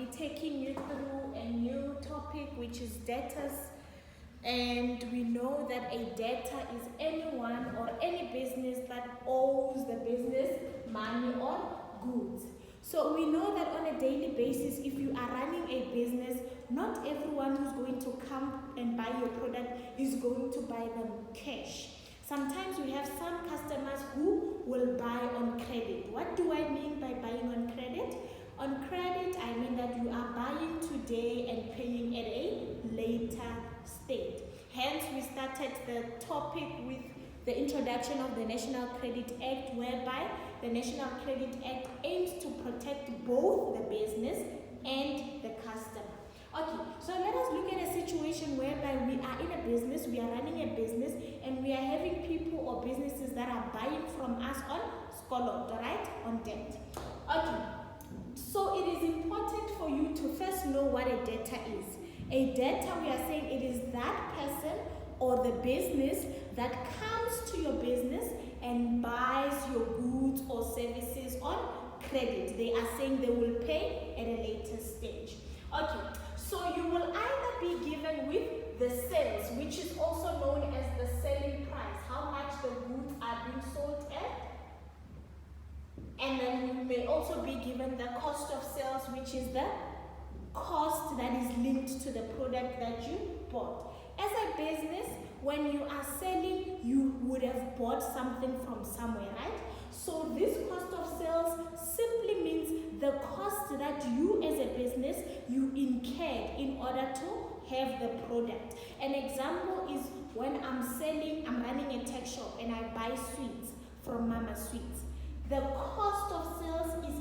be taking you through a new topic, which is debtors. And we know that a debtor is anyone or any business that owes the business money or goods. So we know that on a daily basis, if you are running a business, not everyone who's going to come and buy your product is going to buy them cash. Sometimes we have some customers who will buy on credit. What do I mean by buying on credit? On credit, I mean that you are buying today and paying at a later stage. Hence, we started the topic with the introduction of the National Credit Act, whereby the National Credit Act aims to protect both the business and the customer. Okay, so let us look at a situation whereby we are in a business, we are running a business, and we are having people or businesses that are buying from us on scalloped, right? On debt. Okay, so it is important for you to first know what a debtor is. A debtor, we are saying it is that person or the business that comes to your business and buys your goods or services on credit. They are saying they will pay at a later stage. Okay, so you will either be given with the sales, which is also known as the selling price, how much the goods are being sold at. And then you may also be given the cost of sales, which is the cost that is linked to the product that you bought. As a business, when you are selling, you would have bought something from somewhere, right? So this cost of sales simply means the cost that you as a business, you incurred in order to have the product. An example is when I'm running a tech shop and I buy sweets from Mama Sweets. The cost of sales is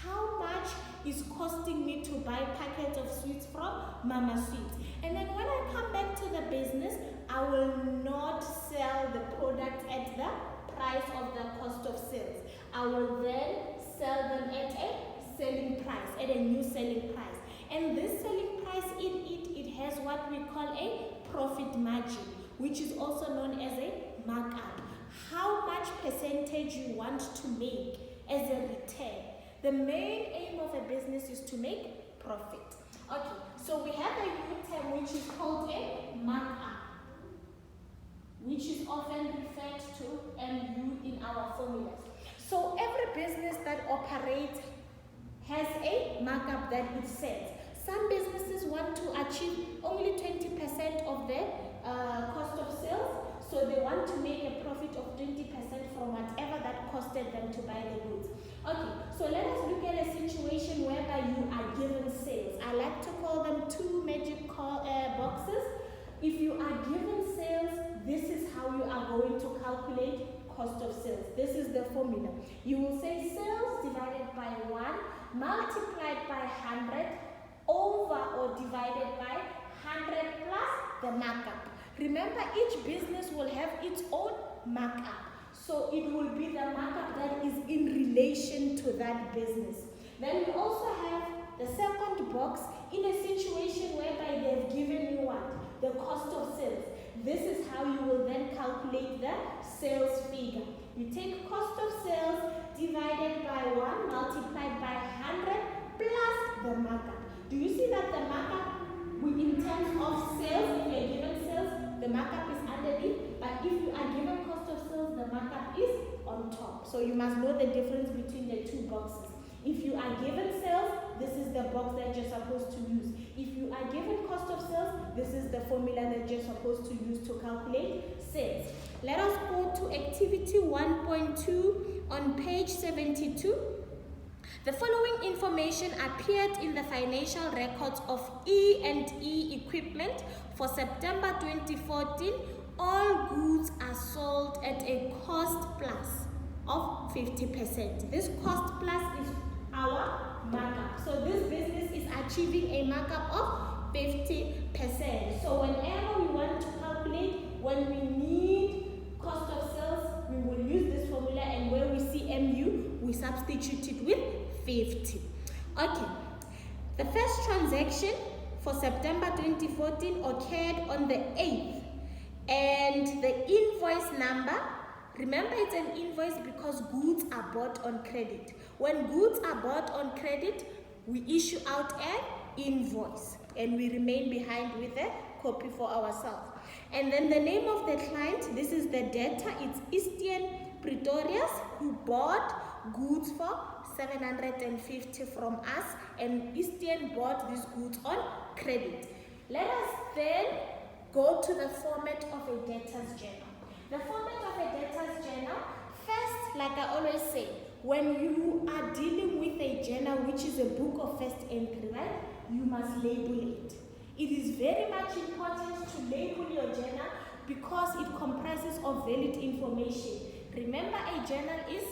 how much is costing me to buy packets of sweets from Mama Sweets. And then when I come back to the business, I will not sell the product at the price of the cost of sales. I will then sell them at a selling price, at a new selling price. And this selling price, it has what we call a profit margin, which is also known as a markup. How much percentage you want to make as a return. The main aim of a business is to make profit. Okay, so we have a new term which is called a markup, which is often referred to MU in our formulas. So every business that operates has a markup that it sets. Some businesses want to achieve only 20% of their cost of sales. So they want to make a profit of 20% from whatever that costed them to buy the goods. Okay, so let us look at a situation whereby you are given sales. I like to call them two magic boxes. If you are given sales, this is how you are going to calculate cost of sales. This is the formula. You will say sales divided by 1 multiplied by 100 over or divided by 100 plus the markup. Remember, each business will have its own markup. So it will be the markup that is in relation to that business. Then we also have the second box in a situation whereby they've given you what? The cost of sales. This is how you will then calculate the sales figure. You take cost of sales divided by 1 multiplied by 100 plus the markup. Do you see that the markup in terms of sales, if you are given sales, the markup is underneath, but if you are given cost of sales, the markup is on top. So you must know the difference between the two boxes. If you are given sales, this is the box that you're supposed to use. If you are given cost of sales, this is the formula that you're supposed to use to calculate sales. Let us go to activity 1.2 on page 72. The following information appeared in the financial records of E&E Equipment for September 2014. All goods are sold at a cost plus of 50%. This cost plus is our markup. So this business is achieving a markup of 50%. So whenever we want to calculate, when we need cost of sales, we will use this formula, and where we see MU, we substitute it with 50. Okay, the first transaction for September 2014 occurred on the 8th, and the invoice number, remember it's an invoice because goods are bought on credit. When goods are bought on credit, we issue out an invoice and we remain behind with a copy for ourselves. And then the name of the client, this is the debtor, it's Eastern Pretorius, who bought goods for 750 from us, and Eastern bought these goods on credit. Let us then go to the format of a debtor's journal. The format of a debtor's journal, first, like I always say, when you are dealing with a journal, which is a book of first entry, right, you must label it. It is very much important to label your journal because it comprises of valid information. Remember, a journal is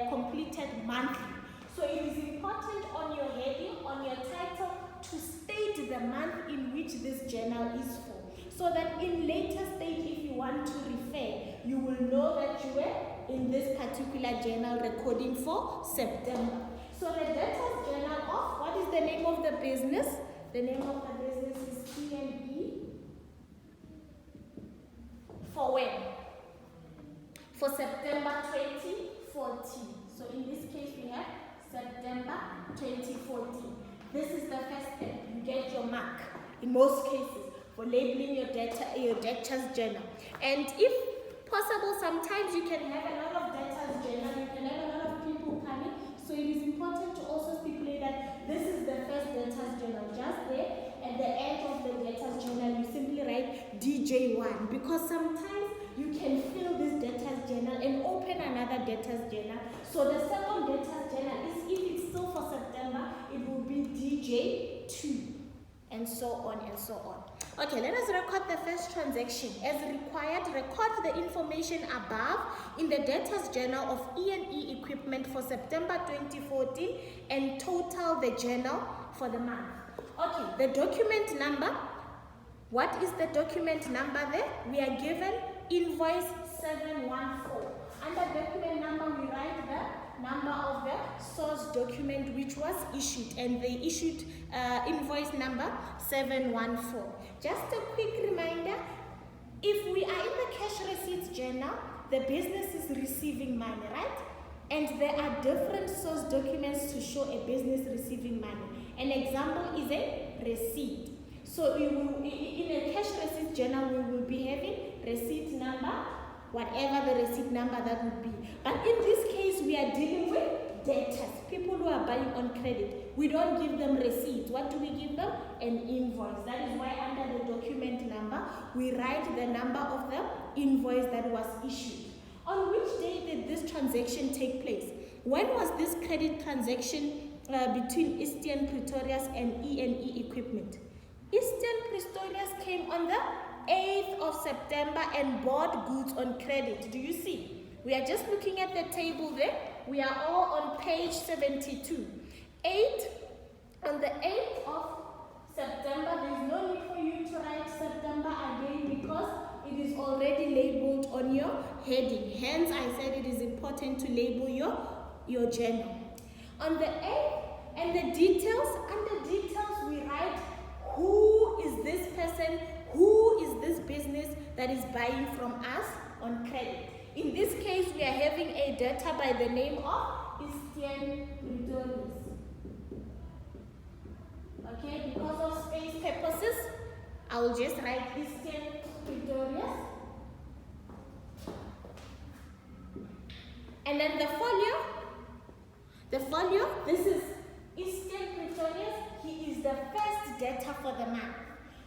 completed monthly. So it is important on your heading, on your title, to state the month in which this journal is for. So that in later stage, if you want to refer, you will know that you were in this particular journal recording for September. So the debtor's journal of, what is the name of the business? The name of the business is P&E. For when? For September 2014. So in this case we have September 2014. This is the first step. You get your mark in most cases for labeling your debtor's journal. And if possible, sometimes you can have a lot of debtor's journal, you can have a lot of people coming. So it is important to also stipulate that this is the first debtor's journal. Just there at the end of the debtor's journal, you simply write DJ1, because sometimes you can fill this debtor's journal and open another debtor's journal. So the second debtor's journal is, if it's still for September, it will be DJ2, and so on and so on. Okay, let us record the first transaction. As required, record the information above in the debtor's journal of E&E equipment for September 2014 and total the journal for the month. Okay, the document number. What is the document number there? We are given invoice 714. Under document number, we write the number of the source document which was issued, and they issued invoice number 714. Just a quick reminder, if we are in the cash receipts journal, the business is receiving money, right? And there are different source documents to show a business receiving money. An example is a receipt. So in a cash receipt journal, we will be having receipt number, whatever the receipt number that would be. But in this case, we are dealing with debtors, people who are buying on credit. We don't give them receipt. What do we give them? An invoice. That is why under the document number, we write the number of the invoice that was issued. On which day did this transaction take place? When was this credit transaction between Eastern Pretorius and E&E equipment? Eastern Pretorius came on the 8th of September and bought goods on credit. Do you see? We are just looking at the table there. We are all on page 72. On the 8th of September, there is no need for you to write September again because it is already labeled on your heading. Hence, I said it is important to label your journal. On the 8th, and the details, under details, we write who is this person, who is this business that is buying from us on credit. In this case, we are having a debtor by the name of Eastern Pretorius. Okay, because of space purposes, I will just write Eastern Pretorius. And then the folio, this is Eastern Pretorius. He is the first debtor for the month.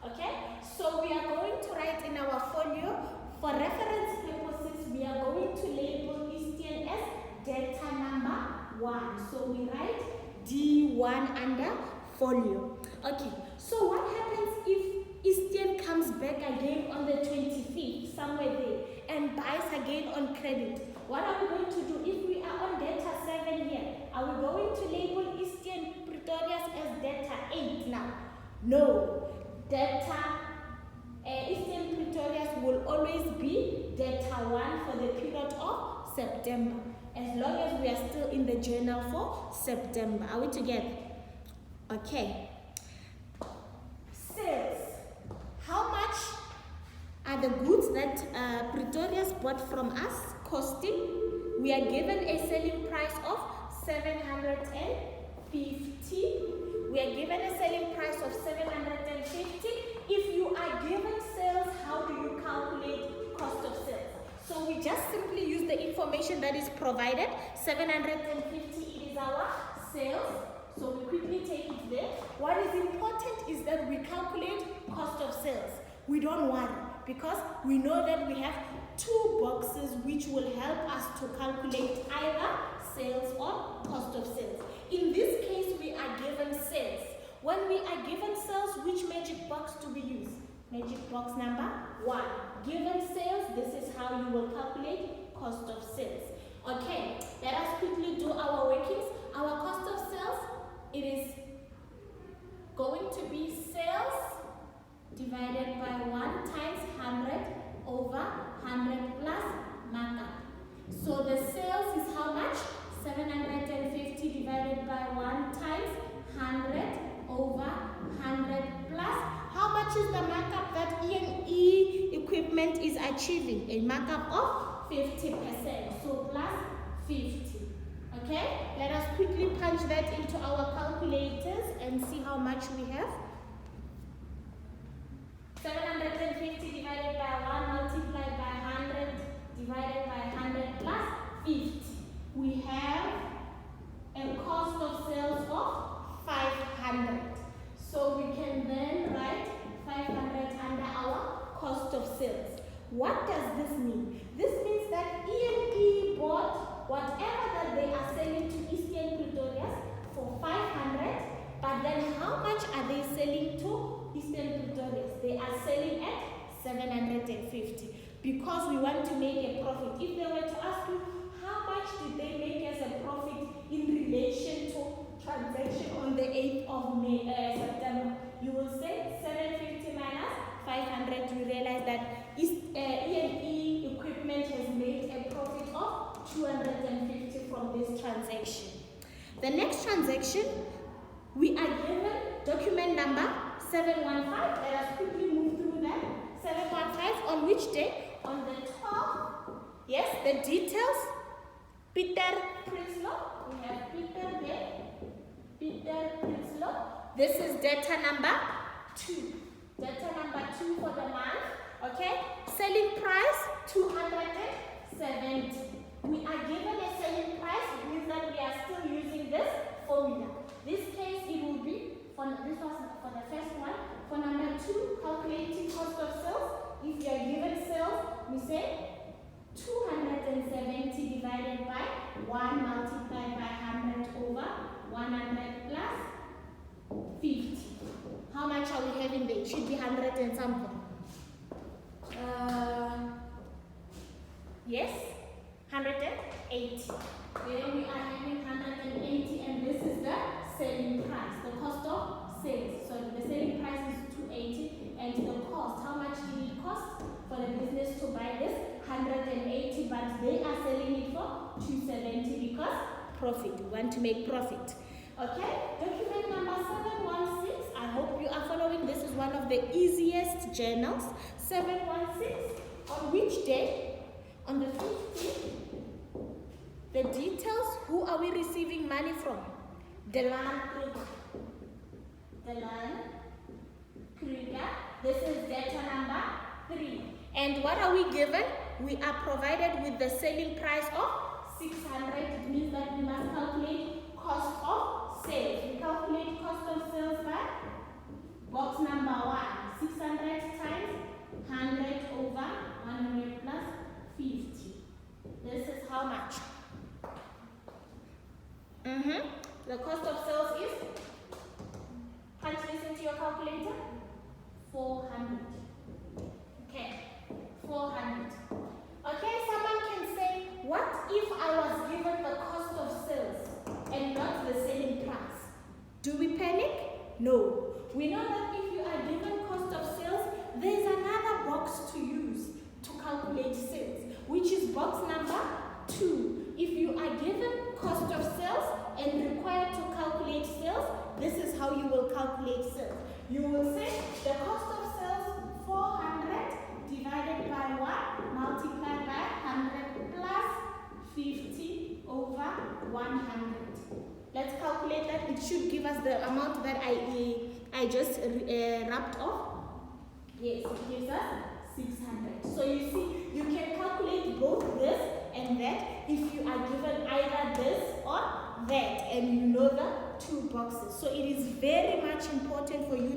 Okay, so we are going to write in our folio, for reference purposes, we are going to label Eastern as debtor number 1. So we write D1 under folio. Okay, so what happens if Eastern comes back again on the 25th, somewhere there, and buys again on credit? What are we going to do if we are on debtor 7 here? Are we going to label Eastern Pretorius as debtor 8 now? No. Eastern Pretorius will always be debtor 1 for the period of September, as long as we are still in the journal for September. Are we together? Okay. Sales. How much are the goods that Pretorius bought from us costing? We are given a selling price of 750. We are given a selling price of 750. If you are given sales, how do you calculate cost of sales? So we just simply use the information that is provided. 750, it is our sales. So we quickly take it there. What is important is that we calculate cost of sales. We don't worry because we know that we have two boxes which will help us to calculate either sales or cost of sales. In this case, we are given sales. When we are given sales, which magic box do we use? Magic box number 1. Given sales, this is how you will calculate cost of sales. Okay, let us quickly do our workings. Our cost of sales, it is going to be sales divided by 1 times 100 over 100 plus markup. So the sales is how much? 750 divided by 1 times 100 over 100 plus. How much is the markup that E&E equipment is achieving? A markup of 50%. So plus 50. Okay? Let us quickly punch that into our calculators and see how much we have. 750 divided by 1 multiplied by 100 divided by 100 plus 50. We have a cost of sales of 500. So we can then write 500 under our cost of sales. What does this mean? This means that E&E bought whatever that they are selling to Eastern Pretoria for 500, but then how much are they selling to Eastern Pretoria? They are selling at 750 because we want to make a profit. If they were to ask you, how much did they make as a profit in relation to transaction on the 8th of September? You will say 750 minus 500. You realize that E&E equipment has made a profit of 250 from this transaction. The next transaction, we are given document number 715. Let us quickly move through that. 715 on which day? On the 12th. Yes, the details. Peter Prinsloo. We have Peter there. Peter Prinsloo. This is data number 2. Data number 2 for the month. Okay. Selling price 270. We are given a selling price. It means that we are still using this formula. This case it will be this was for the first one. For number 2, calculating cost of sales. If you are given sales, we say 270 divided by 1 multiplied by 100 over 100 plus 50. How much are we having there? It should be 100 and something. Yes, 180. Then we are having 180, and this is the selling price, the cost of sales. So the selling price is 280, and the cost, how much did it cost for the business to buy this? 180, but they are selling it for 270 because profit. We want to make profit. Okay, document number 716. I hope you are following. This is one of the easiest journals. 716. On which day? On the 15th. The details. Who are we receiving money from? Delan Kruger. Delan Kruger. This is data number 3. And what are we given? We are provided with the selling price of 600. It means that we must calculate cost of sales. We calculate cost of sales by box number 1. 600 times 100 over 100 plus 50. This is how much? The cost of sales is, punch this into your calculator, 400. Okay, 400. Okay, someone can say, what if I was given the cost of sales and not the selling price? Do we panic? No. We know that if you are given cost of sales, there is another box to use to calculate sales, which is box number 2. If you are given cost of sales and required to calculate sales, this is how you will calculate sales. You will say the cost of sales 400 divided by 1 multiplied by 100 plus 50 over 100. Let's calculate that. It should give us the amount that I just wrapped off. Yes, it gives us 600. So you see, you can calculate both this and that if you are given either this or that, and you know the two boxes. So it is very much important for you